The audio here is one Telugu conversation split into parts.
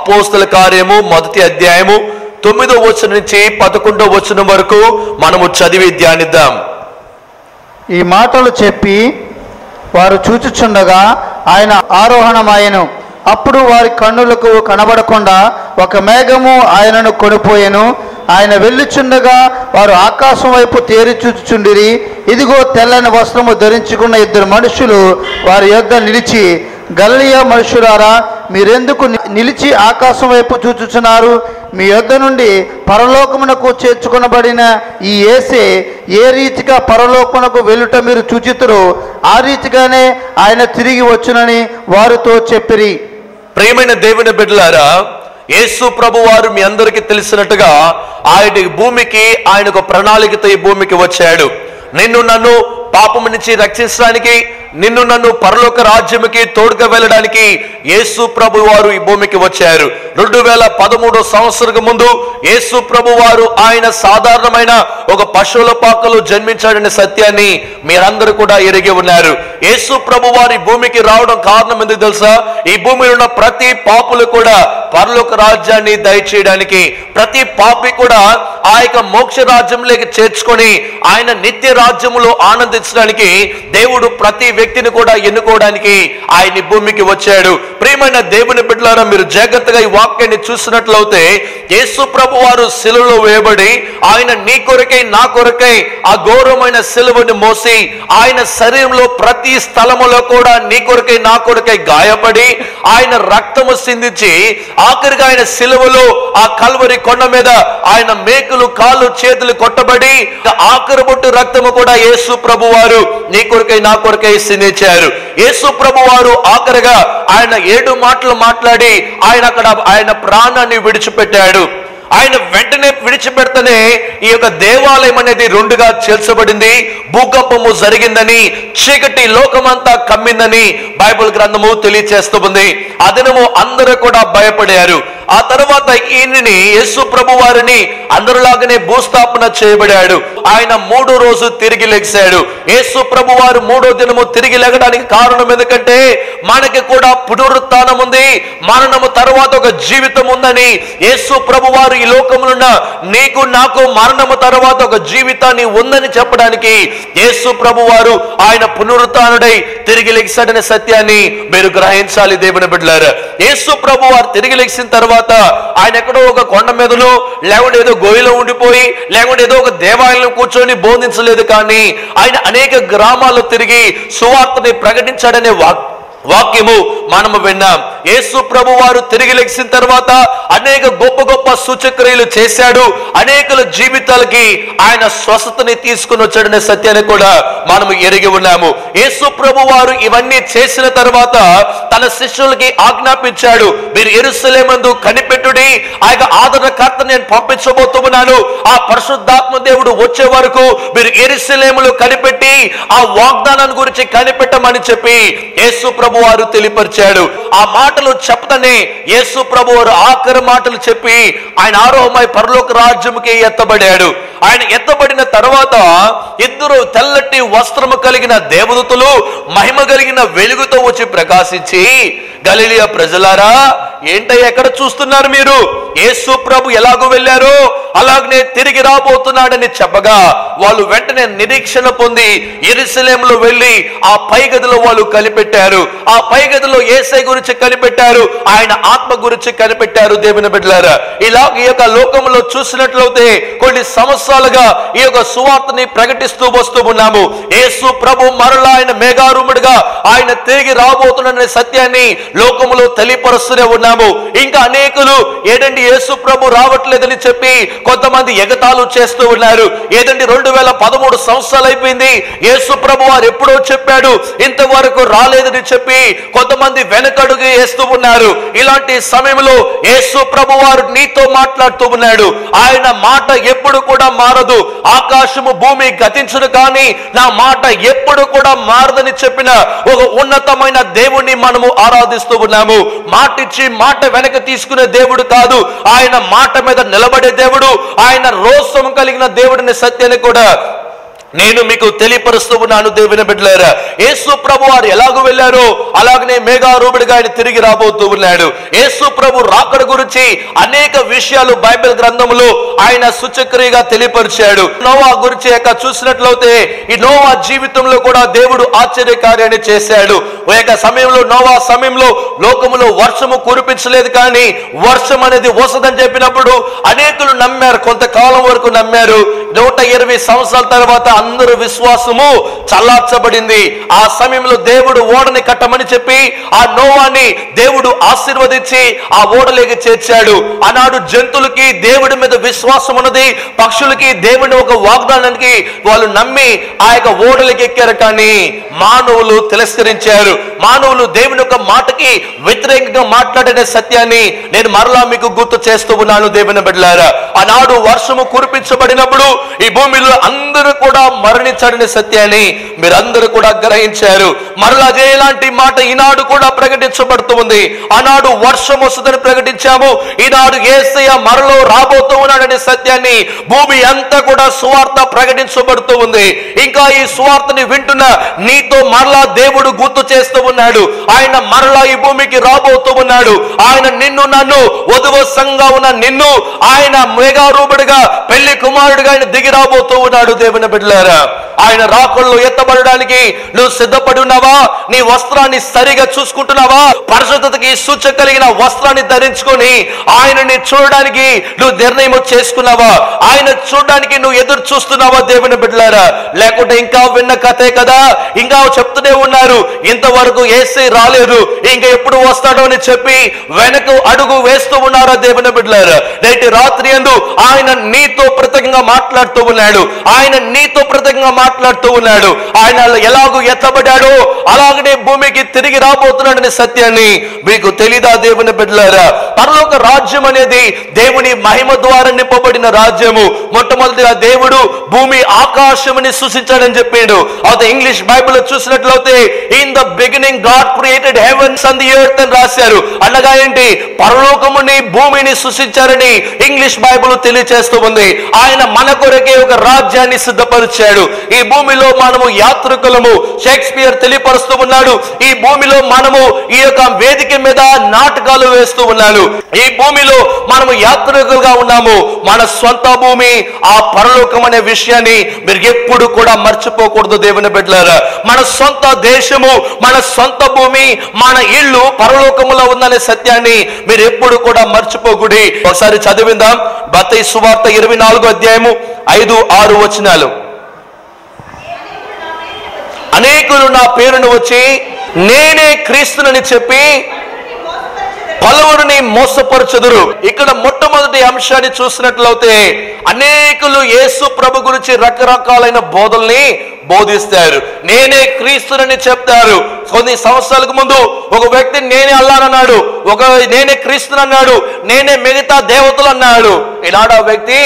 అపోస్తల కార్యము 1వ అధ్యాయము 9వ వచనం నుంచి 11వ వచనం వరకు మనము చదివి ధ్యానిద్దాం. ఈ మాటలు చెప్పి వారు చూచుచుండగా ఆయన ఆరోహణమాయెను. అప్పుడు వారి కన్నులకు కనబడకుండా ఒక మేఘము ఆయనను కొనిపోయెను. ఆయన వెళ్ళుచుండగా వారు ఆకాశం వైపు తేరి చూచుచుండిరి. ఇదిగో తెల్లని వస్త్రము ధరించుకున్న 2 మనుషులు వారి యొద్ద నిలిచి, గలిలయ మనుషులారా, మీరెందుకు నిలిచి ఆకాశం వైపు చూచుచున్నారు? మీ యొద్ద నుండి పరలోకమునకు చేర్చుకొనబడిన ఈ యేసే ఏ రీతిగా పరలోకమునకు వెళ్ళుట మీరు చూచితురో ఆ రీతిగానే ఆయన తిరిగి వచ్చునని వారితో చెప్పిరి. ప్రియమైన దేవుని బిడ్డలారా, యేసు ప్రభు వారు మీ అందరికీ తెలిసినట్టుగా ఆయన భూమికి ఆయనకు ప్రణాళికతో ఈ భూమికి వచ్చాడు. నిన్ను నన్ను పాపము నుంచి రక్షించడానికి, నిన్ను నన్ను పరలోక రాజ్యముకి తోడుగా వెళ్ళడానికి యేసు ప్రభు వారు ఈ భూమికి వచ్చారు. 2013 సంవత్సరం ముందు యేసు ప్రభు వారు ఆయన సాధారణమైన ఒక పశువుల పాకలో జన్మించాడనే సత్యాన్ని మీరందరూ కూడా ఎరిగి ఉన్నారు. యేసు ప్రభు వారు ఈ భూమికి రావడం కారణం ఎందుకు తెలుసా? ఈ భూమిలో ఉన్న ప్రతి పాపులు కూడా పరలోక రాజ్యాన్ని దయచేయడానికి, ప్రతి పాపి కూడా ఆ యొక్క మోక్ష రాజ్యంలోకి చేర్చుకొని ఆయన నిత్య రాజ్యములో ఆనందించడానికి దేవుడు ప్రతి వ్యక్తిని కూడా ఎన్నుకోవడానికి ఆయన భూమికి వచ్చాడు. ప్రియమైన దేవుని బిడ్డలారా, మీరు జాగ్రత్తగా ఈ వాక్యాన్ని చూసినట్లయితే యేసు ప్రభు వారు శిలువలో వేయబడి ఆయన నీ కొరకై నా కొరకై ఆ ఘోరమైన శిలువను మోసి ఆయన శరీరంలో ప్రతి స్థలములో కూడా నీ కొరకై నా కొరకై గాయపడి ఆయన రక్తము సిందించి ఆఖరిగా ఆయన శిలువలో ఆ కల్వరి కొండ మీద ఆయన మేకులు కాళ్ళు చేతులు కొట్టబడి ఆఖరి బొట్టు రక్తము కూడా యేసు ప్రభు వారు నీ కొరకై నా కొరకై సిందించారు. యేసు ప్రభు వారు ఆఖరిగా ఆయన 7 మాటలు మాట్లాడి ఆయన ప్రాణాన్ని విడిచిపెట్టాడు. ఆయన వెంటనే విడిచిపెడితేనే ఈ యొక్క దేవాలయం అనేది 2గా చేల్చబడింది. భూకంపము జరిగిందని, చీకటి లోకమంతా కమ్మిందని బైబిల్ గ్రంథము తెలియచేస్తుంది. ఆ దినము అందరూ కూడా భయపడారు. ఆ తర్వాత ఈయనని యేసు ప్రభు వారిని అందరిలాగానే భూస్థాపన చేయబడాడు. ఆయన 3వ రోజు తిరిగి లెగిశాడు. యేసు ప్రభు వారు 3వ దినము తిరిగి లెగడానికి కారణం ఎందుకంటే మనకి కూడా పునరుత్థానం ఉంది, మరణము తర్వాత ఒక జీవితం ఉందని యేసు ప్రభు వారు ఈ లోకములో నీకు నాకు మరణము తర్వాత ఒక జీవితాన్ని ఉందని చెప్పడానికి యేసు ప్రభు వారు ఆయన పునరుత్థానుడై తిరిగి లెగిశాడనే సత్యాన్ని మీరు గ్రహించాలి. దేవుని బిడ్డలారా, యేసు ప్రభు వారు తిరిగి లెగిసిన తర్వాత ఆయన ఎక్కడో ఒక కొండ మీదలో లేకుంటే ఏదో గోయిలో ఉండిపోయి లేకుంటే ఏదో ఒక దేవాలయంలో కూర్చొని బోధించలేదు, కానీ ఆయన అనేక గ్రామాల్లో తిరిగి సువార్తని ప్రకటించాడనే వాక్యము మనము విన్నాం. యేసు ప్రభు వారు తిరిగి లెగిసిన తర్వాత అనేక గొప్ప గొప్ప సూచక్రియలు చేశాడు. అనేకల జీవితాలకి ఆయన స్వస్థతని తీసుకుని వచ్చాడనే సత్యాన్ని కూడా మనము ఎరిగి ఉన్నాము. యేసు ప్రభు వారు ఇవన్నీ చేసిన తర్వాత తన శిష్యులకి ఆజ్ఞాపించాడు, మీరు యెరూషలేమందు కనిపెట్టుడి, ఆ యొక్క ఆదరణకర్త నేను పంపించబోతున్నాను, ఆ పరిశుద్ధాత్మ దేవుడు వచ్చే వరకు మీరు యెరూషలేములో కనిపెట్టి ఆ వాగ్దానాన్ని గురించి కనిపెట్టమని చెప్పి యేసు ప్రభు వారు తెలియపరిచాడు. ఆ మాటలు చెప్పతనే యేసు ప్రభు వారు ఆఖరి మాటలు చెప్పి ఆయన ఆరోహమై పరలోక రాజ్యముకి ఎత్తబడాడు. ఆయన ఎత్తబడిన తర్వాత 2 తెల్లటి వస్త్రము కలిగిన దేవదూతలు మహిమ కలిగిన వెలుగుతో వచ్చి ప్రకాశించి, గలిలయ ప్రజలారా, ఏంటయ్య ఎక్కడ చూస్తున్నారు మీరు? యేసు ప్రభు ఎలాగో వెళ్ళారో అలాగనే తిరిగి రాబోతున్నాడని చెప్పగా వాళ్ళు వెంటనే నిరీక్షణ పొంది యెరూషలేములో వెళ్ళి ఆ పై గదిలో వాళ్ళు కనిపెట్టారు. ఆ పై గదిలో యేసయ్య గురించి కనిపెట్టారు, ఆయన ఆత్మ గురించి కనిపెట్టారు. దేవుని బిడ్డలారా, ఇలా ఈ యొక్క లోకంలో చూసినట్లయితే కొన్ని సంవత్సరాలుగా ఈ యొక్క సువార్తని ప్రకటిస్తూ వస్తూ ఉన్నాము. యేసు ప్రభు మరలా ఆయన మేఘారూఢుడుగా ఆయన తిరిగి రాబోతున్న సత్యాన్ని లోకములో తెలియపరుస్తూనే ఉన్నాము. ఇంకా అనేకులు ఏదండి యేసు ప్రభు రావట్లేదని చెప్పి కొంతమంది ఎగతాళు చేస్తూ ఉన్నారు. ఏదండి 2013 సంవత్సరాలు అయిపోయింది, యేసు ప్రభు వారు ఎప్పుడో చెప్పాడు, ఇంతవరకు రాలేదని చెప్పి కొంతమంది వెనకడుగు వేస్తూ ఉన్నారు. ఇలాంటి సమయంలో యేసు ప్రభు వారు నీతో మాట్లాడుతూ ఉన్నాడు. ఆయన మాట ఎప్పుడు కూడా మారదు. ఆకాశము భూమి గతించును కానీ నా మాట ఎప్పుడు కూడా మారదని చెప్పిన ఒక ఉన్నతమైన దేవుణ్ణి మనము ఆరాధిస్తూ ఉన్నాము. మాటిచ్చి మాట వెనక తీసుకునే దేవుడు కాదు, ఆయన మాట మీద నిలబడే దేవుడు, ఆయన రోషం కలిగిన దేవుడిని సత్యాన్ని కూడా నేను మీకు తెలియపరుస్తూ ఉన్నాను దేవుని బిడ్డలారా. యేసు ప్రభు వారు ఎలాగూ వెళ్ళారో అలాగనే మేఘారూఢుడిగా ఆయన తిరిగి రాబోతూ ఉన్నాడు. యేసు ప్రభు రాకడ గురించి అనేక విషయాలు బైబిల్ గ్రంథంలో ఆయన సూచక్రియగా తెలియపరిచాడు. నోవా గురించి చూసినట్లయితే ఈ నోవా జీవితంలో కూడా దేవుడు ఆశ్చర్యకార్యాన్ని చేశాడు. ఒక సమయంలో నోవా సమయంలో లోకములో వర్షము కురిపించలేదు, కానీ వర్షం అనేది వస్తుందని చెప్పినప్పుడు అనేకులు నమ్మారు. కొంతకాలం వరకు నమ్మారు. 120 సంవత్సరాల తర్వాత అందరూ విశ్వాసము చల్లార్చబడింది. ఆ సమయంలో దేవుడు ఓడని కట్టమని చెప్పి ఆ నోవాని దేవుడు ఆశీర్వదించి ఆ ఓడలోకి చేర్చాడు. ఆనాడు జంతువులకి దేవుడి మీద విశ్వాసం ఉన్నది, పక్షులకి దేవుని ఒక వాగ్దానానికి వాళ్ళు నమ్మి ఆ యొక్క ఓడలకి ఎక్కారు. కానీ మానవులు తిరస్కరించారు. మానవులు దేవుని యొక్క మాటకి వ్యతిరేకంగా మాట్లాడిన సత్యాన్ని నేను మరలా మీకు గుర్తు చేస్తూ ఉన్నాను దేవుని బిడ్డలారా. ఆనాడు వర్షము కురిపించబడినప్పుడు ఈ భూమిలో అందరూ కూడా మరణించాడనే సత్యాన్ని మీరందరూ కూడా గ్రహించారు. మరలా ఇలాంటి మాట ఈనాడు కూడా ప్రకటించబడుతూ ఉంది. ఆనాడు వర్షం వస్తుందని ప్రకటించాము, ఈనాడు యేసయ్య మరలో రాబోతూ ఉన్నాడనే సత్యాన్ని భూమి అంతా కూడా సువార్త ప్రకటించబడుతూ ఉంది. ఇంకా ఈ సువార్తని వింటున్న నీతో మరలా దేవుడు గుర్తు చేస్తూ ఉన్నాడు. ఆయన మరలా ఈ భూమికి రాబోతూ ఉన్నాడు. ఆయన నిన్ను నన్ను వధువు సంఘంగా ఉన్న నిన్ను ఆయన మేఘారూఢుడిగా పెళ్లి కుమారుడిగా ఆయన దిగి రాబోతూ ఉన్నాడు దేవుని బిడ్డలారా. ఆయన రాకడలో ఎత్తబడడానికి నువ్వు సిద్ధపడి ఉన్నావా? నీ వస్త్రాన్ని సరిగా చూసుకుంటున్నావా? పరిశుద్ధతకి సూచన కలిగిన వస్త్రాన్ని ధరించుకొని ఆయనని చూడడానికి నువ్వు నిర్ణయం చేసుకున్నావా? ఆయన చూడడానికి నువ్వు ఎదురు చూస్తున్నావా దేవుని బిడ్డలారా? లేకుంటే ఇంకా విన్న కథే కదా, ఇంకా చెప్తూనే ఉన్నారు ఇంతవరకు యేసయ్య రాలేదు, ఇంకా ఎప్పుడు వస్తాడో అని చెప్పి వెనక అడుగు వేస్తూ ఉన్నారా దేవుని బిడ్డలారా? నేటి రాత్రి యందు ఆయన నీతో ప్రత్యేకంగా మాట్లాడుతూ ఉన్నాడు. ఆయన నీతో ప్రత్యేకంగా మాట్లాడుతూ ఉన్నాడు. ఆయన ఎలాగూ ఎత్తబడ్డాడో అలాగనే భూమికి తిరిగి రాబోతున్నాడనే సత్యాన్ని మీకు తెలీదా దేవుని బిడ్డలారా? పరలోక రాజ్యం అనేది దేవుని మహిమ ద్వారా నింపబడిన రాజ్యము. మొట్టమొదటిగా దేవుడు భూమి ఆకాశముని సృష్టించాడని చెప్పాడు. అయితే ఇంగ్లీష్ బైబిల్ చూసినట్లయితే in the beginning God created heavens and the earth అని రాశారు. అనగా ఏంటి? పరలోకముని భూమిని సృష్టించారని ఇంగ్లీష్ బైబిల్ తెలియజేస్తూ ఉంది. ఆయన మన కొరకే ఒక రాజ్యాన్ని సిద్ధపరిచాడు. ఈ భూమిలో మనము యాత్రికులము. షేక్స్పియర్ తెలియపరుస్తూ ఉన్నాడు, ఈ భూమిలో మనము ఈ యొక్క వేదిక మీద నాటకాలు వేస్తూ ఉన్నాను. ఈ భూమిలో మనము యాత్రికులుగా ఉన్నాము. మన సొంత భూమి ఆ పరలోకం అనే విషయాన్ని మీరు ఎప్పుడు కూడా మర్చిపోకూడదు దేవుని బిడ్డలారా. మన సొంత దేశము, మన సొంత భూమి, మన ఇల్లు పరలోకములో ఉందనే సత్యాన్ని మీరు ఎప్పుడు కూడా మర్చిపోకూడదు. ఒకసారి చదివిందాం మత్తయి సువార్త 24వ అధ్యాయము 5-6 వచనాలు. అనేకులు నా పేరును వచ్చి నేనే క్రీస్తునని చెప్పి పలువురిని మోసపరచుదురు. ఇక్కడ మొట్టమొదటి అంశాన్ని చూసినట్లయితే అనేకులు యేసు ప్రభు గురించి రకరకాలైన బోధల్ని బోధిస్తారు. నేనే క్రీస్తునని చెప్తారు. కొన్ని సంవత్సరాలకు ముందు ఒక వ్యక్తి నేనే అల్లానన్నాడు, ఒక నేనే క్రీస్తుని అన్నాడు, నేనే మిగతా దేవతలు అన్నాడు. ఈనాడు ఆ వ్యక్తి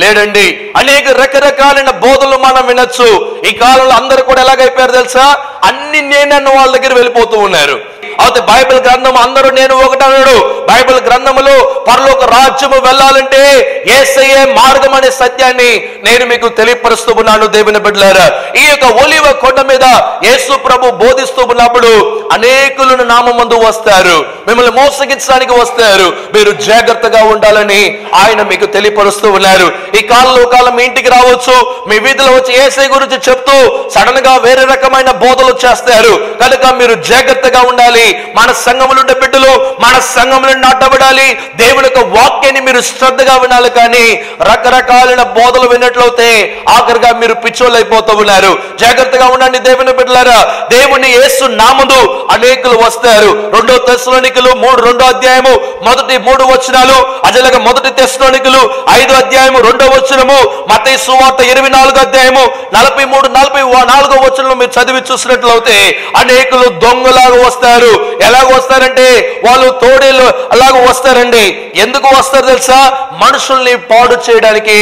లేడండి. అనేక రకరకాలైన బోధలు మనం వినొచ్చు. ఈ కాలంలో అందరూ కూడా ఎలాగైపోయారు తెలుసా? అన్ని నేనన్న వాళ్ళ దగ్గర వెళ్ళిపోతూ ఉన్నారు. అయితే బైబిల్ గ్రంథం అందరూ నేను ఒకటన్నాడు. బైబిల్ గ్రంథములో పరలోక రాజ్యము వెళ్ళాలంటే యేసయ్యే మార్గం అనే సత్యాన్ని నేను మీకు తెలియపరుస్తూ ఉన్నాను దేవుని బిడ్డలారా. ఈ యొక్క ఒలివ కొండ మీద యేసు ప్రభు బోధిస్తూ ఉన్నప్పుడు అనేకులను నామమందు వస్తారు, మిమ్మల్ని మోసగించడానికి వస్తారు. మీరు జాగ్రత్తగా ఉండాలని ఆయన మీకు తెలియపరుస్తూ ఉన్నారు. ఈ కాలం మీ ఇంటికి రావచ్చు, మీ వీధిలో వచ్చి యేసయ్య గురించి చెప్తూ సడన్ గా వేరే రకమైన బోధలు చేస్తారు. కనుక మీరు జాగ్రత్తగా ఉండాలి. మన సంఘములు ఉండే బిడ్డలు మన సంఘములు నాటబడాలి. దేవుని యొక్క వాక్యాన్ని మీరు శ్రద్ధగా వినాలి. కానీ రకరకాలైన బోధలు విన్నట్లయితే ఆఖరిగా మీరు పిచ్చోళ్ళు అయిపోతూ ఉన్నారు. జాగ్రత్తగా ఉండండి దేవుని బిడ్డలారా. దేవుని యేసు నామమున అనేకులు వస్తారు. 2 తెస్సలోనికలు 2వ అధ్యాయము 1-3 వచనాలు, అదేలాగా 1 తెస్సలోనికలు 5వ అధ్యాయము 2వ వచనము, మత్తయి సువార్త 24వ అధ్యాయము 43-44 వచనాలు మీరు చదివి చూసినట్లయితే అనేకులు దొంగలాగా వస్తారు. ఎలాగ వస్తారంటే వాళ్ళు తోడేళ్ళు అలాగ వస్తారండి. ఎందుకు వస్తారు తెలుసా? మనుషుల్ని పాడు చేయడానికి.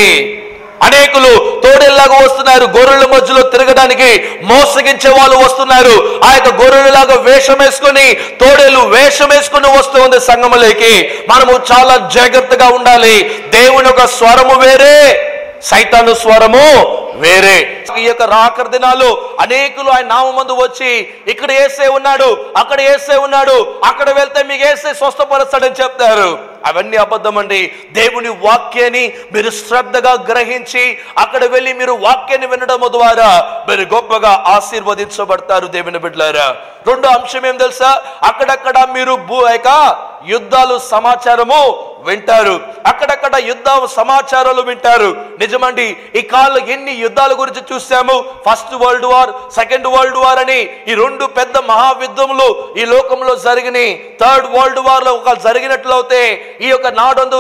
అనేకులు తోడేళ్ళలాగా వస్తున్నారు, గొర్రెల మధ్యలో తిరగడానికి మోసగించే వాళ్ళు వస్తున్నారు. ఆ యొక్క గొర్రెలలాగా వేషం వేసుకొని తోడేళ్ళు వేషం వేసుకుని వస్తూ ఉంది సంఘములోకి. మనము చాలా జాగ్రత్తగా ఉండాలి. దేవుని యొక్క స్వరము వేరే, సైతాను స్వరము వేరే. ఈ యొక్క రాకడ దినాలు అనేకులు ఆయన నామమందు వచ్చి ఇక్కడ యేసే ఉన్నాడు, అక్కడ యేసే ఉన్నాడు, అక్కడ వెళ్తే మీకు యేసే స్వస్థపరుస్తాడని చెప్తారు. అవన్నీ అబద్ధం అండి. దేవుని వాక్యాన్ని మీరు శ్రద్ధగా గ్రహించి అక్కడ వెళ్ళి మీరు వాక్యాన్ని వినడం ద్వారా మీరు గొప్పగా ఆశీర్వదించబడతారు దేవుని బిడ్డలారా. రెండో అంశం ఏం తెలుసా? అక్కడక్కడ మీరు యుద్ధాలు సమాచారము వింటారు. అక్కడక్కడ యుద్ధ సమాచారాలు వింటారు. నిజమండి, ఈ కాలంలో ఎన్ని యుద్ధాల గురించి చూసాము. First world war, second world war అని ఈ రెండు పెద్ద మహాయుద్ధములు ఈ లోకంలో జరిగినాయి. థర్డ్ వరల్డ్ వార్ లో ఒక జరిగినట్లయితే ఈ యొక్క నాడందు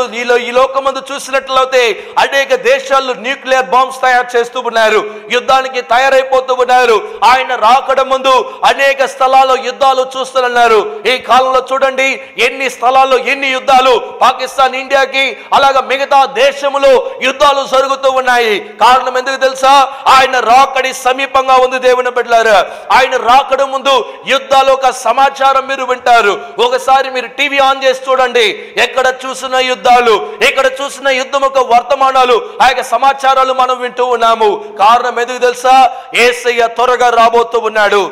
ఈ లోకమందు చూసినట్లయితే అనేక దేశాలు న్యూక్లియర్ బాంబ్స్ తయారు చేస్తూ ఉన్నారు, యుద్ధానికి తయారైపోతూ ఉన్నారు. ఆయన రాకడ ముందు అనేక స్థలాల్లో యుద్ధాలు చూస్తున్నారు. ఈ కాలంలో చూడండి ఎన్ని స్థలాల్లో ఎన్ని యుద్ధాలు, పాకిస్తాన్ ఇండియాకి అలాగా మిగతా దేశములో యుద్ధాలు జరుగుతూ ఉన్నాయి. కారణం ఎందుకు తెలుసా? ఆయన రాకడి సమీపంగా ఉంది దేవుని బిడ్డలారా. ఆయన రాకడ ముందు యుద్ధాలు ఒక సమాచారం మీరు వింటారు. ఒకసారి మీరు టీవీ ఆన్ చేసి చూడండి, ఎక్కడ చూసిన యుద్ధాలు, ఎక్కడ చూసిన యుద్ధం ఒక వర్తమానాలు, ఆ యొక్క సమాచారాలు మనం వింటూ ఉన్నాము. కారణం ఎందుకు తెలుసా? యేసయ్య త్వరగా రాబోతూ ఉన్నాడు.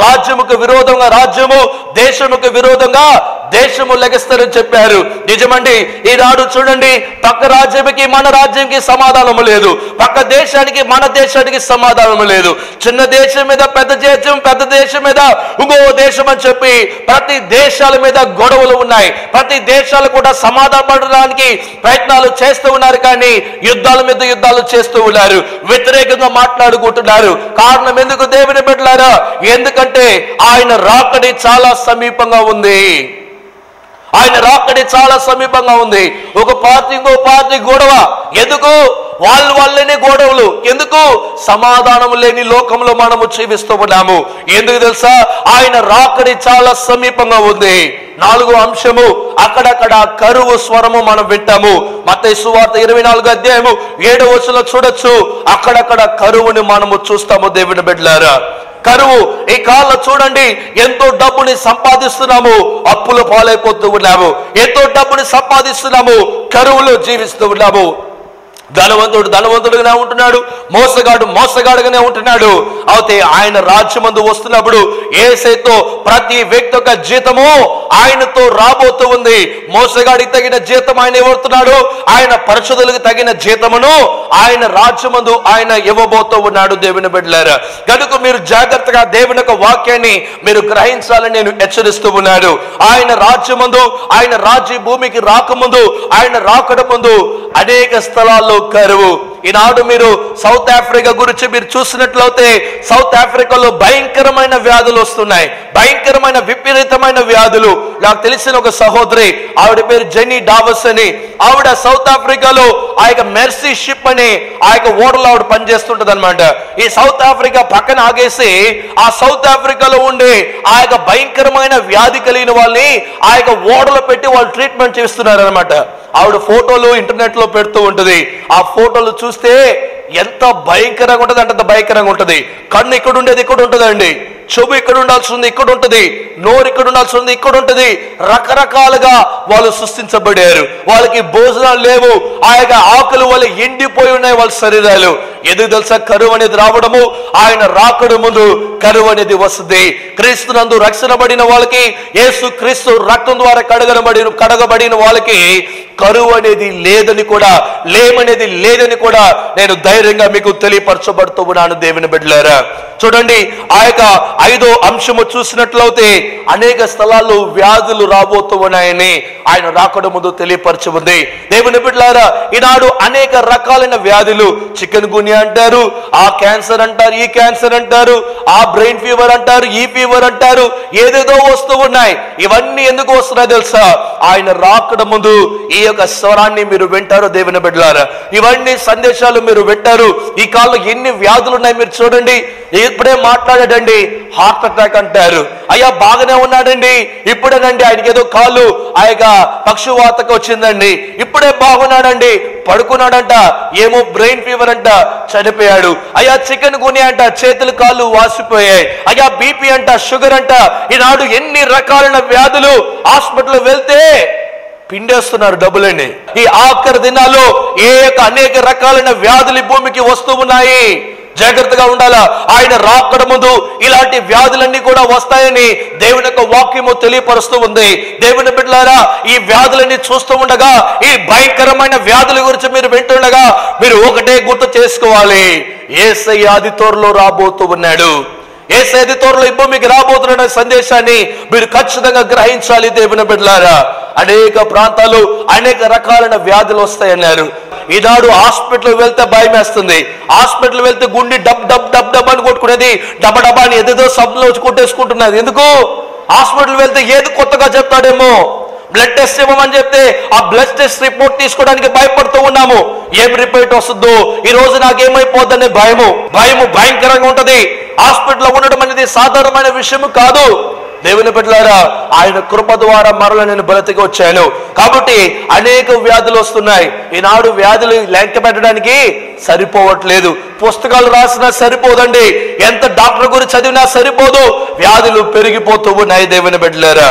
రాజ్యముకు విరోధంగా రాజ్యము, దేశముకు విరోధంగా దేశము లెగిస్తారని చెప్పారు. నిజమండి, ఈనాడు చూడండి పక్క రాజ్యానికి మన రాజ్యానికి సమాధానము లేదు, పక్క దేశానికి మన దేశానికి సమాధానము లేదు. చిన్న దేశం మీద పెద్ద దేశం, పెద్ద దేశం మీద ఇంకో దేశం అని చెప్పి ప్రతి దేశాల మీద గొడవలు ఉన్నాయి. ప్రతి దేశాలు కూడా సమాధానపడడానికి ప్రయత్నాలు చేస్తూ ఉన్నారు, కానీ యుద్ధాల మీద యుద్ధాలు చేస్తూ ఉన్నారు, వ్యతిరేకంగా మాట్లాడుకుంటున్నారు. కారణం ఎందుకు దేవుని బిడ్డలారా? ఎందుకంటే ఆయన రాకడి చాలా సమీపంగా ఉంది. ఆయన రాకడి చాలా సమీపంగా ఉంది. ఒక పార్టీ ఇంకో పార్టీ గొడవ ఎందుకు? వాళ్ళనే గొడవలు ఎందుకు? సమాధానం లేని లోకంలో మనము జీవిస్తూ ఉన్నాము. ఎందుకు తెలుసా? ఆయన రాకడి చాలా సమీపంగా ఉంది. నాలుగో అంశము, అక్కడక్కడ కరువు స్వరము మనం వింటాము. మత్తయి సువార్త 24వ అధ్యాయము 7వ వచనంలో చూడొచ్చు, అక్కడక్కడ కరువుని మనము చూస్తాము దేవుని బిడ్డలారా. కరువు ఈ కాలంలో చూడండి, ఎంతో డబ్బుని సంపాదిస్తున్నాము, అప్పుల పాలైపోతూ ఉన్నాము. ఎంతో డబ్బుని సంపాదిస్తున్నాము, కరువులో జీవిస్తూ ఉన్నాము. ధనవంతుడు ధనవంతుడుగానే ఉంటున్నాడు, మోసగాడు మోసగాడుగానే ఉంటున్నాడు. అయితే ఆయన రాజ్యమందు వస్తున్నప్పుడు యేసయ్యతో ప్రతి వ్యక్తి యొక్క జీతము ఆయనతో రాబోతూ ఉంది. మోసగాడికి తగిన జీతం ఆయన ఇవ్వబోతున్నాడు, ఆయన పరిశుద్ధులకు తగిన జీతమును ఆయన రాజ్యమందు ఆయన ఇవ్వబోతూ ఉన్నాడు దేవుని బిడ్డలారా. కనుక మీరు జాగ్రత్తగా దేవుని యొక్క వాక్యాన్ని మీరు గ్రహించాలని నేను హెచ్చరిస్తూ ఉన్నాను. ఆయన రాజ్యమందు, ఆయన రాజ్య భూమికి రాకముందు, ఆయన రాకడ ముందు అనేక స్థలాల్లో కరువు. ఈనాడు మీరు సౌత్ ఆఫ్రికా గురించి మీరు చూసినట్లయితే సౌత్ ఆఫ్రికాలో భయంకరమైన వ్యాధులు వస్తున్నాయి, భయంకరమైన విపరీతమైన వ్యాధులు. నాకు తెలిసిన ఒక సహోదరి, ఆవిడ పేరు జెనీ డావస్ అని, ఆవిడ సౌత్ ఆఫ్రికాలో ఆ యొక్క మెర్సీ షిప్ అని ఆ యొక్క ఓడలో ఆవిడ పనిచేస్తుంటది అనమాట. ఈ సౌత్ ఆఫ్రికా పక్కన ఆగేసి ఆ సౌత్ ఆఫ్రికాలో ఉండే ఆ యొక్క భయంకరమైన వ్యాధి కలిగిన వాళ్ళని ఆ యొక్క ఓడలో పెట్టి వాళ్ళు ట్రీట్మెంట్ చేస్తున్నారు అనమాట. ఆవిడ ఫోటోలు ఇంటర్నెట్ లో పెడుతూ ఉంటది. ఆ ఫోటోలు చూస్తే ఎంత భయంకరంగా ఉంటుంది అంటే అంత భయంకరంగా ఉంటుంది. కన్ను ఇక్కడ ఉండేది ఇక్కడ ఉంటుందండి, చెవు ఇక్కడ ఉండాల్సి ఉంది ఇక్కడ ఉంటుంది, నోరు ఇక్కడ ఉండాల్సి ఉంది ఇక్కడ ఉంటుంది. రకరకాలుగా వాళ్ళు సృష్టించబడారు. వాళ్ళకి భోజనాలు లేవు, ఆ యొక్క ఆకులు వాళ్ళు ఎండిపోయి ఉన్నాయి వాళ్ళ శరీరాలు. ఎందుకు తెలుసా? కరువు అనేది రావడము, ఆయన రాకడ ముందు కరువు అనేది వస్తుంది. క్రీస్తునందు రక్షణ పడిన వాళ్ళకి, యేసు క్రీస్తు రక్తం ద్వారా కడగబడిన వాళ్ళకి కరువు అనేది లేదని కూడా, లేమనేది లేదని కూడా నేను ధైర్యంగా మీకు తెలియపరచబడుతూ ఉన్నాను దేవుని బిడ్డలారా. చూడండి, ఆ యొక్క 5వ అంశము చూసినట్లయితే అనేక స్థలాల్లో వ్యాధులు రాబోతూ ఉన్నాయని ఆయన రాకడ ముందు తెలియపరచబడింది. దేవుని బిడ్డలారా, ఈనాడు అనేక రకాలైన వ్యాధులు, చికెన్ గున్యా అంటారు, ఆ క్యాన్సర్ అంటారు, ఈ క్యాన్సర్ అంటారు, ఆ బ్రెయిన్ ఫీవర్ అంటారు, ఈ ఫీవర్ అంటారు, ఏదేదో వస్తూ ఉన్నాయి. ఇవన్నీ ఎందుకు వస్తున్నాయో తెలుసా? ఆయన రాకడ ముందు ఈ యొక్క స్వరాన్ని మీరు వింటారు దేవుని బిడ్డలారా. ఇవన్నీ సందేశాలు మీరు వింటారు. ఈ కాలంలో ఎన్ని వ్యాధులు ఉన్నాయి మీరు చూడండి. ఇప్పుడే మాట్లాడాడండి, హార్ట్ అటాక్ అంటారు. అయ్యా బాగానే ఉన్నాడండి, ఇప్పుడేనండి ఆయనకి ఏదో కాళ్ళు ఆ యొక్క పక్షవాతకు వచ్చిందండి, ఇప్పుడే బాగున్నాడండి, పడుకున్నాడంట, ఏమో బ్రెయిన్ ఫీవర్ అంట, చనిపోయాడు. అయ్యా చికెన్ గున్యా అంట, చేతులు కాళ్ళు వాసిపోయాయి. అయ్యా బీపీ అంట, షుగర్ అంట. ఈనాడు ఎన్ని రకాలైన వ్యాధులు, హాస్పిటల్ వెళ్తే పిండేస్తున్నారు డబ్బులని. ఈ ఆఖరి దినాల్లో అనేక రకాలైన వ్యాధులు భూమికి వస్తూ ఉన్నాయి. జాగ్రత్తగా ఉండాలా. ఆయన రాకడ ముందు ఇలాంటి వ్యాధులన్నీ కూడా వస్తాయని దేవుని యొక్క వాక్యము తెలియపరుస్తూ ఉంది. దేవుని బిడ్డలారా, ఈ వ్యాధులన్నీ చూస్తూ ఉండగా, ఈ భయంకరమైన వ్యాధుల గురించి మీరు వింటుండగా మీరు ఒకటే గుర్తు చేసుకోవాలి, యేసయ్య అతి త్వరలో రాబోతూ ఉన్నాడు. యేసయ్య అతి త్వరలో ఈ భూమికి రాబోతున్న సందేశాన్ని మీరు ఖచ్చితంగా గ్రహించాలి. దేవుని బిడ్డలారా, అనేక ప్రాంతాలు అనేక రకాలైన వ్యాధులు వస్తాయన్నారు. ఈనాడు హాస్పిటల్ వెళ్తే భయం వేస్తుంది. హాస్పిటల్ వెళ్తే గుండె డబ్ డబ్ డబ్ డబ్ అని కొట్టుకునేది, డబ డబా అని ఏదేదో శబ్దంలో వచ్చి కొట్టేసుకుంటున్నది. ఎందుకు? హాస్పిటల్ వెళ్తే ఏది కొత్తగా చెప్తాడేమో. బ్లడ్ టెస్ట్ ఇవ్వమని చెప్తే ఆ బ్లడ్ టెస్ట్ రిపోర్ట్ తీసుకోవడానికి భయపడుతూ ఉన్నాము. ఏం రిపోర్ట్ వస్తుందో, ఈ రోజు నాకేమైపోద్దనే భయము భయంకరంగా ఉంటది. హాస్పిటల్లో ఉండడం అనేది సాధారణమైన విషయం కాదు. దేవుని బిడ్డలారా, ఆయన కృప ద్వారా మరల నేను బ్రతికి వచ్చాను. కాబట్టి అనేక వ్యాధులు వస్తున్నాయి. ఈనాడు వ్యాధులు లెక్క పెట్టడానికి సరిపోవట్లేదు. పుస్తకాలు రాసినా సరిపోదండి, ఎంత డాక్టర్ గురించి చదివినా సరిపోదు. వ్యాధులు పెరిగిపోతూ ఉన్నాయి. దేవుని బిడ్డలారా,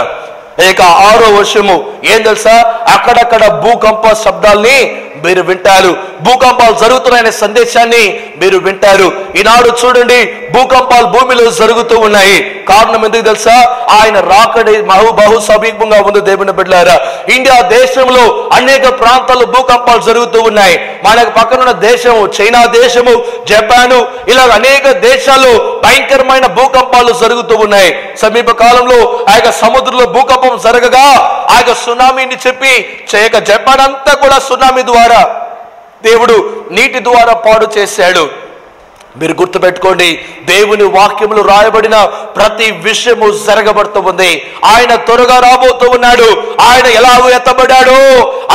ఇక 6వ వర్షము ఏం తెలుసా? అక్కడక్కడ భూకంప శబ్దాల్ని మీరు వింటారు. భూకంపాలు జరుగుతున్నాయనే సందేశాన్ని మీరు వింటారు. ఈనాడు చూడండి, భూకంపాలు భూమిలో జరుగుతూ ఉన్నాయి. కారణం ఎందుకు తెలుసా? ఆయన రాకడి బహు సమీపంగా ఉంది. దేవుని బిడ్డలారా, ఇండియా దేశంలో అనేక ప్రాంతాల్లో భూకంపాలు జరుగుతూ ఉన్నాయి. మనకు పక్కనున్న దేశము చైనా దేశము, జపాను, ఇలా అనేక దేశాల్లో భయంకరమైన భూకంపాలు జరుగుతూ ఉన్నాయి. సమీప కాలంలో ఆ యొక్క సముద్రంలో భూకంపం జరగగా ఆ యొక్క సునామీని చెప్పి జపాన్ అంతా కూడా సునామీ ద్వారా దేవుడు నీటి ద్వారా పాడు చేశాడు. మీరు గుర్తుపెట్టుకోండి, దేవుని వాక్యములు రాయబడిన ప్రతి విషయము జరగబడుతూ ఉంది. ఆయన త్వరగా రాబోతూ ఉన్నాడు. ఆయన ఎలాగో ఎత్తబడ్డాడు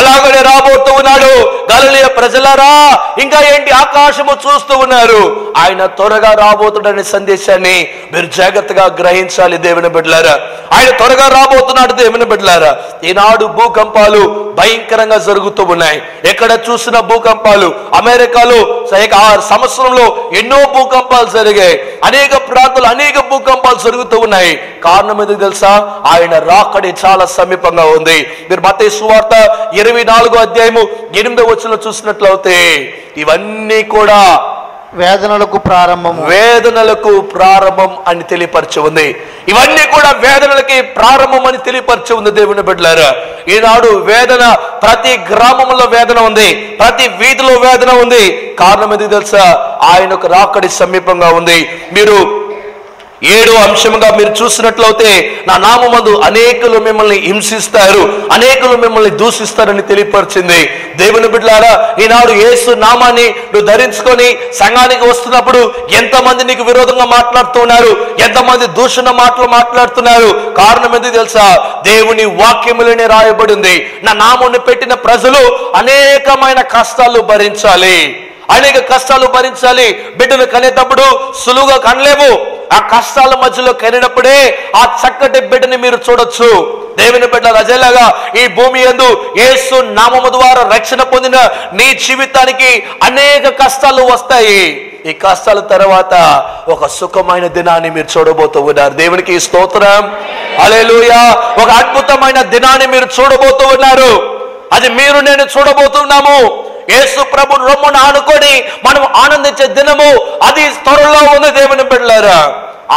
అలాగనే రాబోతూ ఉన్నాడు. గలిలయ ప్రజలారా, ఇంకా ఏంటి ఆకాశము చూస్తూ ఉన్నారు? ఆయన త్వరగా రాబోతున్నాడనే సందేశాన్ని మీరు జాగ్రత్తగా గ్రహించాలి. దేవుని బిడ్డలారా, ఆయన త్వరగా రాబోతున్నాడు. దేవుని బిడ్డలారా, ఈనాడు భూకంపాలు భయంకరంగా జరుగుతూ ఉన్నాయి. ఎక్కడ చూసిన భూకంపాలు. అమెరికాలో సంవత్సరంలో ఎన్నో భూకంపాలు జరిగాయి. అనేక ప్రాంతాలు అనేక భూకంపాలు జరుగుతూ ఉన్నాయి. కారణం ఎందుకు తెలుసా? ఆయన రాకడి చాలా సమీపంగా ఉంది. మీరు మత్తయి సువార్త 24వ అధ్యాయము 8వ వచనంలో చూసినట్లయితే ఇవన్నీ కూడా వేదనలకు ప్రారంభం అని తెలియపరిచి ఉంది. ఇవన్నీ కూడా వేదనలకి ప్రారంభం అని తెలియపరిచి ఉంది. దేవుని బిడ్డలారా, ఈనాడు వేదన ప్రతి గ్రామంలో వేదన ఉంది, ప్రతి వీధిలో వేదన ఉంది. కారణం ఎందుకు తెలుసా? ఆయనకు రాకడి సమీపంగా ఉంది. మీరు 7వ అంశంగా మీరు చూసినట్లయితే, నా నామమందు అనేకులు మిమ్మల్ని హింసిస్తారు, అనేకులు మిమ్మల్ని దూషిస్తారని తెలియపరిచింది. దేవుని బిడ్డలారా, ఈనాడు యేసు నామాన్ని నువ్వు ధరించుకొని సంఘానికి వస్తున్నప్పుడు ఎంతమంది నీకు విరోధంగా మాట్లాడుతున్నారు, ఎంతమంది దూషణ మాటలు మాట్లాడుతున్నారు. కారణం ఎందుకు తెలుసా? దేవుని వాక్యములోనే రాయబడింది, నా నామాన్ని పెట్టిన ప్రజలు అనేకమైన కష్టాలు భరించాలి, అనేక కష్టాలు భరించాలి. బిడ్డను కనేటప్పుడు సులువుగా కనలేము. ఆ కష్టాల మధ్యలో కనినప్పుడే ఆ చక్కటి బిడ్డని మీరు చూడొచ్చు. దేవుని బిడ్డ రజలాగా ఈ భూమి యందు యేసు నామము ద్వారా రక్షణ పొందిన నీ జీవితానికి అనేక కష్టాలు వస్తాయి. ఈ కష్టాల తర్వాత ఒక సుఖమైన దినాన్ని మీరు చూడబోతూ ఉన్నారు. దేవునికి స్తోత్రం, హల్లెలూయా. ఒక అద్భుతమైన దినాన్ని మీరు చూడబోతూ ఉన్నారు. అది మీరు నేను చూడబోతున్నాము. యేసు ప్రభు రొమ్మును ఆనుకొని మనం ఆనందించే దినము అది త్వరలో ఉంది. దేవుని బిడ్డలారా,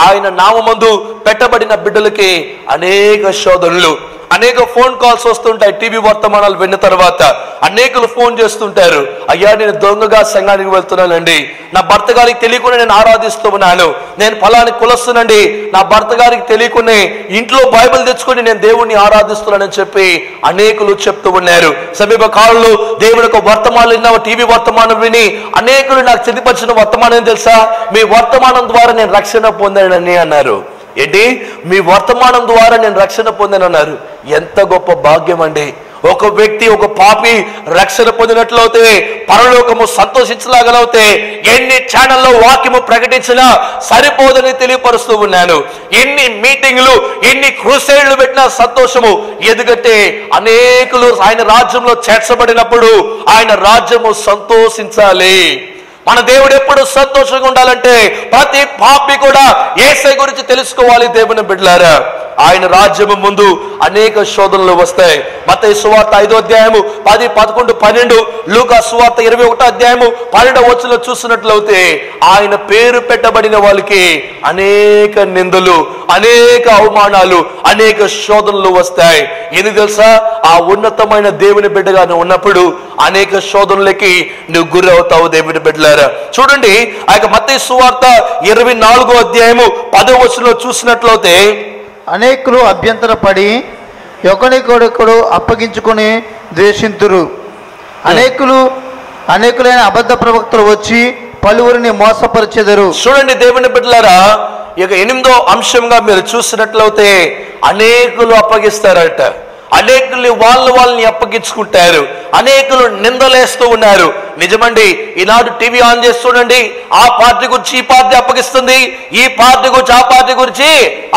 ఆయన నామమందు పెట్టబడిన బిడ్డలకి అనేక శోధనలు, అనేక ఫోన్ కాల్స్ వస్తుంటాయి. టీవీ వర్తమానాలు విన్న తర్వాత అనేకులు ఫోన్ చేస్తుంటారు, అయ్యా నేను దొంగగా సంఘానికి వెళ్తున్నానండి, నా భర్త గారికి తెలియకుండా నేను ఆరాధిస్తూ ఉన్నాను, నేను ఫలాని కులస్తునండి, నా భర్త గారికి తెలియకుండా ఇంట్లో బైబిల్ తెచ్చుకొని నేను దేవుణ్ణి ఆరాధిస్తున్నానని చెప్పి అనేకులు చెప్తూ ఉన్నారు. సమీప కాలంలో దేవుని యొక్క వర్తమానాలు విన్న టీవీ వర్తమానం విని అనేకులు నాకు చెందిపరిచిన వర్తమానం తెలుసా? మీ వర్తమానం ద్వారా నేను రక్షణ పొందానని అన్నారు. ఏంటి? మీ వర్తమానం ద్వారా నేను రక్షణ పొందానన్నారు. ఎంత గొప్ప భాగ్యం అండి. ఒక వ్యక్తి, ఒక పాపి రక్షణ పొందినట్లయితే, పరలోకము సంతోషించలాగలవుతే ఎన్ని ఛానల్లో వాక్యము ప్రకటించినా సరిపోదని తెలియపరుస్తూ ఉన్నాను. ఎన్ని మీటింగ్లు, ఎన్ని క్రూసేడ్లు పెట్టినా సంతోషము. ఎందుకంటే అనేకులు ఆయన రాజ్యంలో చేర్చబడినప్పుడు ఆయన రాజ్యము సంతోషించాలి. మన దేవుడు ఎప్పుడు ఎప్పుడు సంతోషంగా ఉండాలంటే ప్రతి పాపి కూడా యేసయ్య గురించి తెలుసుకోవాలి. దేవుని బిడ్డలారా, ఆయన రాజ్యము ముందు అనేక శోధనలు వస్తాయి. మత్తయి సువార్త 5వ అధ్యాయము 10, 11, 12, లూకా సువార్త 21వ అధ్యాయము 12వ వచనంలో చూసినట్లయితే ఆయన పేరు పెట్టబడిన వాళ్ళకి అనేక నిందలు, అనేక అవమానాలు, అనేక శోధనలు వస్తాయి. ఎందుకు తెలుసా? ఆ ఉన్నతమైన దేవుని బిడ్డగా నువ్వు ఉన్నప్పుడు అనేక శోధనలకి నువ్వు గురి అవుతావు. దేవుని బిడ్డలారా, చూడండి ఆ యొక్క మత్తయి సువార్త 24వ అధ్యాయము 10వ వచనంలో చూసినట్లయితే అనేకులు అభ్యంతరపడి ఒకరికొకడు అప్పగించుకొని ద్వేషింతురు. అనేకులైన అబద్ధ ప్రవక్తలు వచ్చి పలువురిని మోసపరిచెదరు. చూడండి దేవుని బిడ్డలారా, ఇక 8వ అంశంగా మీరు చూసినట్లయితే అనేకులు అప్పగిస్తారట. అనేకుల్ని వాళ్ళని అప్పగించుకుంటారు. అనేకులు నిందలేస్తూ ఉన్నారు. నిజమండి, ఈనాడు టీవీ ఆన్ చేసి చూడండి, ఆ పార్టీ గురించి ఈ పార్టీ అప్పగిస్తుంది, ఈ పార్టీ గురించి ఆ పార్టీ గురించి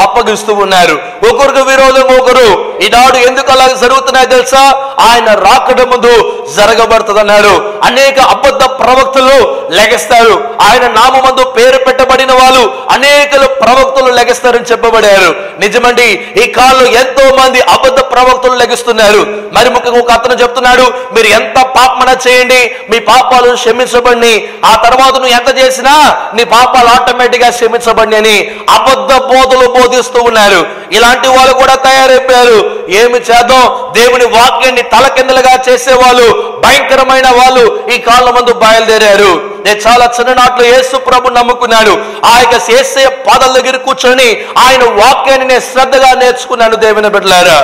అప్పగిస్తూ ఉన్నారు. ఒకరికి విరోధం ఒకరు. ఈనాడు ఎందుకు అలా జరుగుతున్నాయో తెలుసా? ఆయన రాకడ ముందు జరగబడుతుంది అన్నారు. అనేక అబద్ధ ప్రవక్తలు లెగస్తారు. ఆయన నామమందు పేరు పెట్టబడిన వాళ్ళు అనేకలు ప్రవక్తలు లెగస్తారని చెప్పబడారు. నిజమండి, ఈ కాలంలో ఎంతో మంది అబద్ధ ప్రవక్తలు లెగిస్తున్నారు. మరి ముఖ్యంగా ఒక అతను చెప్తున్నాడు, మీరు ఎంత పాపమన చేయండి, మీ పాపాలు క్షమించబడి, ఆ తర్వాత నువ్వు ఎంత చేసినా నీ పాపాలు ఆటోమేటిక్ గా క్షమించబడి అని అబద్ధ బోధలు బోధిస్తూ ఉన్నారు. ఇలాంటి వాళ్ళు కూడా తయారైపోయారు. ఏమి చేద్దాం? దేవుని వాక్యాన్ని తలకిందలుగా చేసేవాళ్ళు, భయంకరమైన వాళ్ళు ఈ కాలం ముందు బయలుదేరారు. నేను చాలా చిన్ననాట్లో యేసు ప్రభు నమ్ముకున్నాను. ఆ యొక్క యేసయ్య పాదాల దగ్గర కూర్చొని ఆయన వాక్యాన్ని నేను శ్రద్ధగా నేర్చుకున్నాను. దేవుని బిడ్డలారా,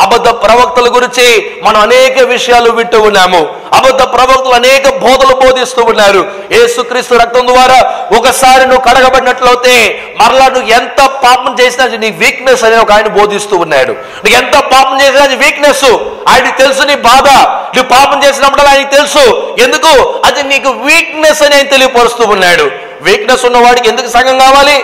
అబద్ధ ప్రవక్తల గురించి మనం అనేక విషయాలు వింటూ ఉన్నాము. అబద్ధ ప్రవక్తలు అనేక బోధలు బోధిస్తూ ఉన్నారు. యేసుక్రీస్తు రక్తం ద్వారా ఒకసారి నువ్వు కడగబడినట్లయితే మరలా నువ్వు ఎంత పాపం చేసినా నీ వీక్నెస్ అనే ఒక ఆయన బోధిస్తూ ఉన్నాడు. నువ్వు ఎంత పాపం చేసినా అది వీక్నెస్. ఆయనకి తెలుసు నీ బాధ. నువ్వు పాపం చేసినప్పుడు ఆయనకి తెలుసు. ఎందుకు? అది నీకు వీక్నెస్ అని ఆయన తెలియపరుస్తూ ఉన్నాడు. వీక్నెస్ ఉన్నవాడికి ఎందుకు సంఘం కావాలి?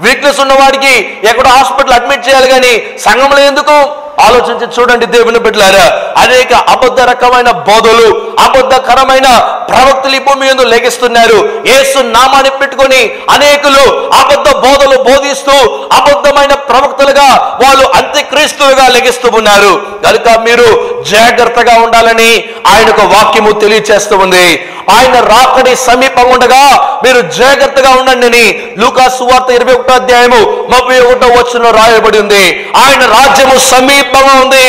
వీక్నెస్ ఉన్నవాడికి ఎక్కడో హాస్పిటల్ అడ్మిట్ చేయాలి, కానీ సంఘంలో ఎందుకు? ఆలోచించి చూడండి దేవుని బిడ్డలారా, అనేక అబద్ధ రకమైన బోధలు, అబద్ధకరమైన ప్రవక్తలు ఈ భూమి యందు లెగిస్తున్నారు. యేసు నామాన్ని పెట్టుకొని అనేకులు అబద్ధ బోధలు బోధిస్తూ అబద్ధమైన ప్రవక్తలుగా వాళ్ళు అంత్యక్రీస్తులుగా లెగిస్తూ ఉన్నారు. కనుక మీరు జాగ్రత్తగా ఉండాలని ఆయనకు వాక్యము తెలియచేస్తూ ఉంది. ఆయన రాకడి సమీపంగా ఉండగా మీరు జాగ్రత్తగా ఉండండి. లూకా సువార్త 21వ అధ్యాయము 31వ వచనంలో రాయబడి ఉంది. ఆయన రాజ్యము సమీపంగా ఉంది,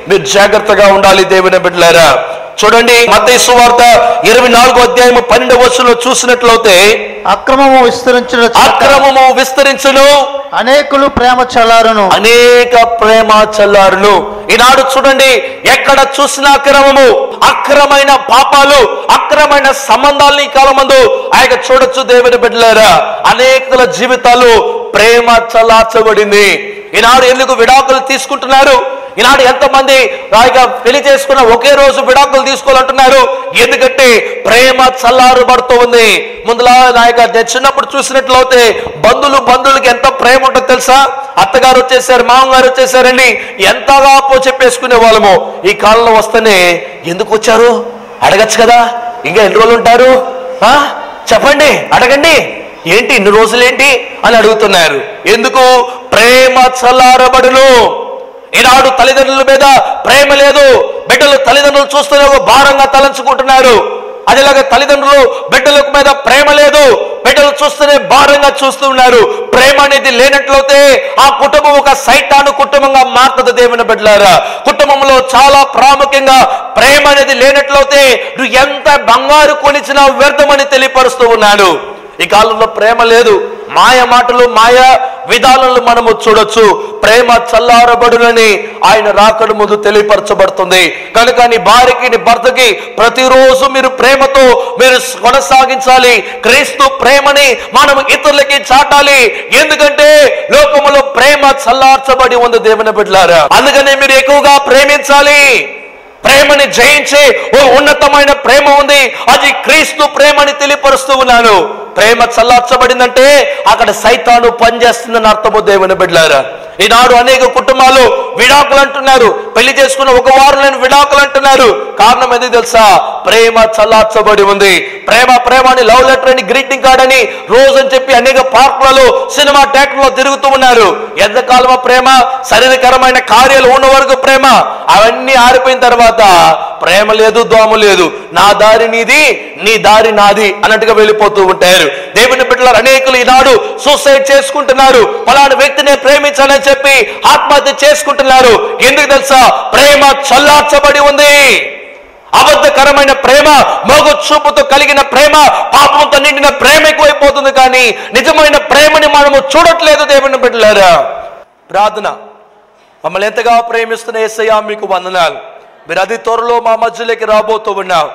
మీరు జాగ్రత్తగా ఉండాలి. దేవుని బిడ్డలారా, చూడండి మత్తయి సువార్త 24వ అధ్యాయము 12వ వచనంలో చూసినట్లయితే అక్రమము విస్తరించును, అనేకులు ప్రేమ చల్లారును. అనేక ప్రేమ చల్లారును. ఈనాడు చూడండి, ఎక్కడ చూసినా అక్రమము, అక్రమైన పాపాలు, అక్రమైన సంబంధాలని ఈ కాలం ముందు ఆయన చూడొచ్చు. దేవుని బిడ్డలారా, అనేకుల జీవితాలు ప్రేమ చల్లార్చబడింది. ఈనాడు ఎందుకు విడాకులు తీసుకుంటున్నారు? ఈనాడు ఎంతమంది పెళ్లి చేసుకున్న ఒకే రోజు విడాకులు తీసుకోవాలంటున్నారు? ఎందుకంటే ప్రేమ చల్లారబడుతూ ఉంది. ముందులా చిన్నప్పుడు చూసినట్లయితే బంధువులకి ఎంత ప్రేమ ఉంటుందో తెలుసా? అత్తగారు వచ్చేసారు, మామగారు వచ్చేసారండి, ఎంతగా చెప్పేసుకునే వాళ్ళము. ఈ కాలంలో వస్తేనే ఎందుకు వచ్చారు అడగచ్చు కదా, ఇంకా ఎన్ని రోజులు ఉంటారు చెప్పండి, అడగండి, ఏంటి ఇన్ని రోజులేంటి అని అడుగుతున్నారు. ఎందుకు? ప్రేమ చల్లారబడును. ఈనాడు తల్లిదండ్రుల మీద ప్రేమ లేదు. బిడ్డలు తల్లిదండ్రులు చూస్తూనే ఒక భారంగా తలంచుకుంటున్నారు. అదేలాగా తల్లిదండ్రులు బిడ్డల మీద ప్రేమ లేదు. బిడ్డలు చూస్తూనే భారంగా చూస్తూ ఉన్నారు. ప్రేమ అనేది లేనట్లయితే ఆ కుటుంబం ఒక సైతాను కుటుంబంగా మారుతుంది. దేవుని బిడ్డలారా, కుటుంబంలో చాలా ప్రాముఖ్యంగా ప్రేమ అనేది లేనట్లయితే నువ్వు ఎంత బంగారు కొనిచ్చినా వ్యర్థమని తెలియపరుస్తూ ఉన్నాడు. ఈ కాలంలో ప్రేమ లేదు. మాయ మాటలు, మాయ విధానాలు మనము చూడొచ్చు. ప్రేమ చల్లారబడునని ఆయన రాకడ ముందు తెలియపరచబడుతుంది. కనుక నీ భార్యకి, నీ భర్తకి ప్రతిరోజు మీరు ప్రేమతో మీరు కొనసాగించాలి. క్రీస్తు ప్రేమని మనం ఇతరులకి చాటాలి. ఎందుకంటే లోకములో ప్రేమ చల్లార్చబడి ఉంది. దేవుని బిడ్డలారా, అందుకనే మీరు ఎక్కువగా ప్రేమించాలి. ప్రేమని జయించే ఓ ఉన్నతమైన ప్రేమ ఉంది. అది క్రీస్తు ప్రేమని తెలియపరుస్తూ ఉన్నాను. ప్రేమ చల్లార్చబడిందంటే అక్కడ సైతాను పనిచేస్తుందని అర్థము దేవుని బిడ్డలారా. ఈనాడు అనేక కుటుంబాలు విడాకులు అంటున్నారు, పెళ్లి చేసుకున్న ఒక వారంలో విడాకులు అంటున్నారు. కారణం ఏది తెలుసా? ప్రేమ చల్లార్చబడి ఉంది. ప్రేమ ప్రేమ అని లవ్ లెటర్ అని గ్రీటింగ్ కార్డ్ అని రోజు అని చెప్పి అనేక పార్కులలో సినిమా థియేటర్లో తిరుగుతూ ఉన్నారు. ఎంతకాలమో ప్రేమ, శరీరకరమైన కార్యాలు ఉన్న వరకు ప్రేమ, అవన్నీ ఆరిపోయిన తర్వాత ప్రేమ లేదు, దోమ లేదు, నా దారి నీది, నీ దారి నాది అన్నట్టుగా వెళ్ళిపోతూ ఉంటారు. దేవుని బిడ్డలారా, అనేకులు ఈనాడు సూసైడ్ చేసుకుంటున్నారు. ఫలానా వ్యక్తిని ప్రేమించాలని చెప్పి ఆత్మహత్య చేసుకుంటున్నారు. ఎందుకు తెలుసా? ప్రేమ చల్లార్చబడి ఉంది. అబద్ధకరమైన ప్రేమ, మోగు చూపుతో కలిగిన ప్రేమ, పాపంతో నిండిన ప్రేమ ఎక్కువైపోతుంది. కానీ నిజమైన ప్రేమని మనము చూడట్లేదు. దేవుని బిడ్డలారా, ప్రార్థన. మమ్మల్ని ఎంతగా ప్రేమిస్తున్న యేసయ్యా మీకు వందనాలు. మీరు అతి త్వరలో మా మధ్యలోకి రాబోతూ ఉన్నావు.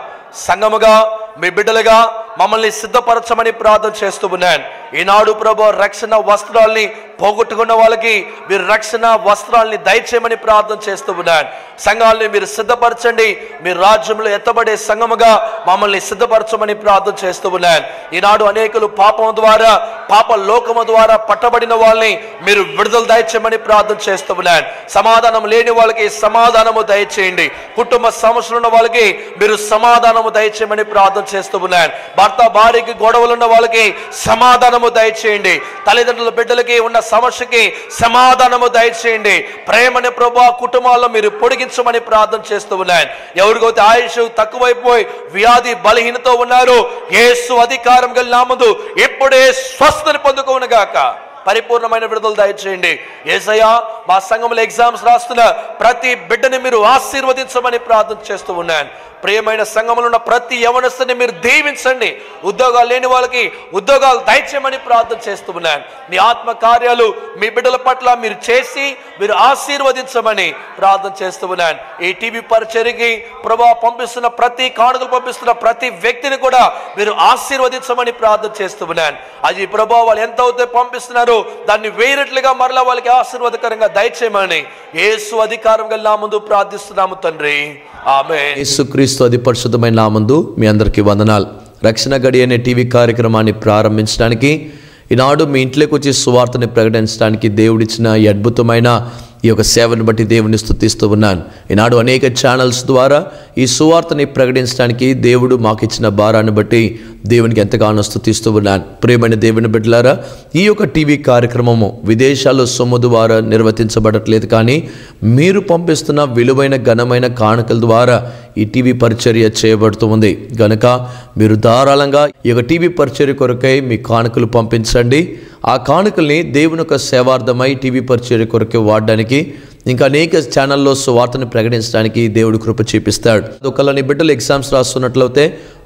సంఘముగా మీ బిడ్డలుగా మమ్మల్ని సిద్ధపరచమని ప్రార్థన చేస్తూ ఉన్నాను. ఈనాడు ప్రభు రక్షణ వస్త్రాల్ని పోగొట్టుకున్న వాళ్ళకి మీరు రక్షణ వస్త్రాల్ని దయచేయమని ప్రార్థన చేస్తూ ఉన్నాను. సంఘాలని మీరు సిద్ధపరచండి. మీ రాజ్యంలో ఎత్తబడే సంఘముగా మమ్మల్ని సిద్ధపరచమని ప్రార్థన చేస్తూ ఉన్నాను. ఈనాడు అనేకులు పాపం ద్వారా, పాప లోకము ద్వారా పట్టబడిన వాళ్ళని మీరు విడుదల దయచేయమని ప్రార్థన చేస్తూ ఉన్నాను. సమాధానం లేని వాళ్ళకి సమాధానము దయచేయండి. కుటుంబ సమస్యలు ఉన్న వాళ్ళకి మీరు సమాధానము దయచేయమని ప్రార్థన చేస్తూ ఉన్నాను. భర్త భార్యకి గొడవలు ఉన్న వాళ్ళకి సమాధానము దయచేయండి. తల్లిదండ్రుల బిడ్డలకి ఉన్న సమస్యకి సమాధానము దయచేయండి. ప్రేమని ప్రభు కుటుంబాల్లో మీరు పొడిగించమని ప్రార్థన చేస్తూ ఉన్నాను. ఎవరికైతే ఆయుష్ తక్కువైపోయి వ్యాధి బలహీనతో ఉన్నారు, యేసు అధికారం గల నామమున ఇప్పుడే స్వస్థతని పొందుకోనుగాక. పరిపూర్ణమైన విడుదల దయచేయండి. యేసయ్యా, మా సంఘంలో ఎగ్జామ్స్ రాస్తున్న ప్రతి బిడ్డని మీరు ఆశీర్వదించమని ప్రార్థన చేస్తూ ఉన్నాను. ప్రియమైన సంఘంలో ఉన్న ప్రతి యవనస్తుని మీరు దీవించండి. ఉద్యోగాలు లేని వాళ్ళకి ఉద్యోగాలు దయచేయమని ప్రార్థన చేస్తూ ఉన్నాను. మీ ఆత్మ కార్యాలు మీ బిడ్డల పట్ల మీరు చేసి మీరు ఆశీర్వదించమని ప్రార్థన చేస్తూ ఉన్నాను. ఈ టీవీ పరిచర్యకి ప్రభా పంపిస్తున్న ప్రతి కానుకలు పంపిస్తున్న ప్రతి వ్యక్తిని కూడా మీరు ఆశీర్వదించమని ప్రార్థన చేస్తూ ఉన్నాను. అది ప్రభా వాళ్ళు ఎంత అయితే పంపిస్తున్నారో దాన్ని వేరేట్లుగా మరలా వాళ్ళకి ఆశీర్వాదకరంగా దయచేయమని యేసు అధికారం గల నామమున ప్రార్థిస్తున్నాము తండ్రి. ఆమేన్. యేసుక్రీస్తు అతి పరిశుద్ధమైన నామమున మీ అందరికీ వందనాలు. రక్షణ గడి అనే టీవీ కార్యక్రమాన్ని ప్రారంభించడానికి, ఈనాడు మీ ఇంట్లోకి వచ్చి సువార్తని ప్రకటించడానికి దేవుడిచ్చిన ఈ అద్భుతమైన ఈ యొక్క సేవను బట్టి దేవుని స్తుతిస్తూ ఉన్నాను. ఈనాడు అనేక ఛానల్స్ ద్వారా ఈ సువార్తని ప్రకటించడానికి దేవుడు మాకు ఇచ్చిన భారాన్ని బట్టి దేవునికి ఎంతగానో స్తుతిస్తూ ఉన్నాను. ప్రియమైన దేవుని బిడ్డలారా, ఈ యొక్క టీవీ కార్యక్రమము విదేశాల్లో సొమ్ము ద్వారా నిర్వర్తించబడట్లేదు, కానీ మీరు పంపిస్తున్న విలువైన ఘనమైన కానుకల ద్వారా ఈ టీవీ పరిచర్య చేయబడుతూ ఉంది. కనుక మీరు ధారాళంగా ఈ యొక్క టీవీ పరిచర్య కొరకై మీ కానుకలు పంపించండి. ఆ కానుకల్ని దేవుని యొక్క సేవార్థమై టీవీ పరిచర్య కొరకే వాడడానికి, ఇంకా అనేక ఛానల్లో సువార్తను ప్రకటించడానికి దేవుడు కృప చూపిస్తాడు. ఒకవేళ నీ బిడ్డలు ఎగ్జామ్స్ రాస్తున్నట్లయితే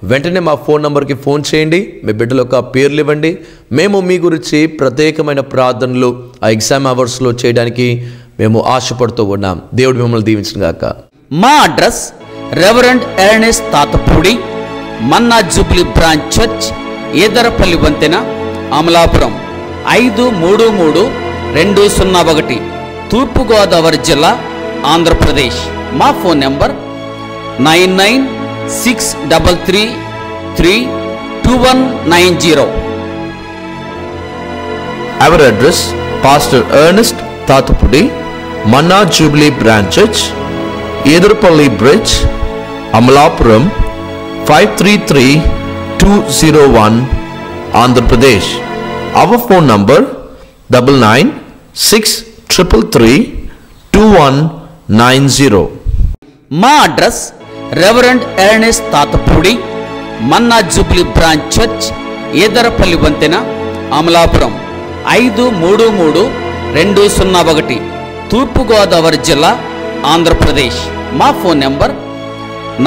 వెంటనే మా ఫోన్ నెంబర్కి ఫోన్ చేయండి. మీ బిడ్డల యొక్క పేర్లు ఇవ్వండి. మేము మీ గురించి ప్రత్యేకమైన ప్రార్థనలు ఆ ఎగ్జామ్ అవర్స్లో చేయడానికి మేము ఆశపడుతూ ఉన్నాం. దేవుడు మిమ్మల్ని దీవించును గాక. మా అడ్రస్ రెవరెండ్ ఎర్నెస్ట్ తాతపూడి, మన్నా జూబ్లీ బ్రాంచ్ చర్చ్, ఏదరపల్లి వంతెన, అమలాపురం 533201, తూర్పుగోదావరి జిల్లా, ఆంధ్రప్రదేశ్. మా phone number 9963332190. Our address, Pastor Ernest Tatapudi, Manna Jubilee Branch Church, Edarpalli Bridge, Amalapuram 533201, Andhra Pradesh. Our phone number 9963332190. మా అడ్రస్ రెవరెండ్ ఎర్నెస్ట్ తాతపూడి, మన్నా జూబ్లీ బ్రాంచ్ చర్చ్, ఏదరపల్లి వంతెన, అమలాపురం 533201, తూర్పుగోదావరి జిల్లా, ఆంధ్రప్రదేశ్. మా ఫోన్ నెంబర్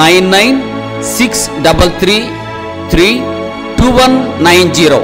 9963332190.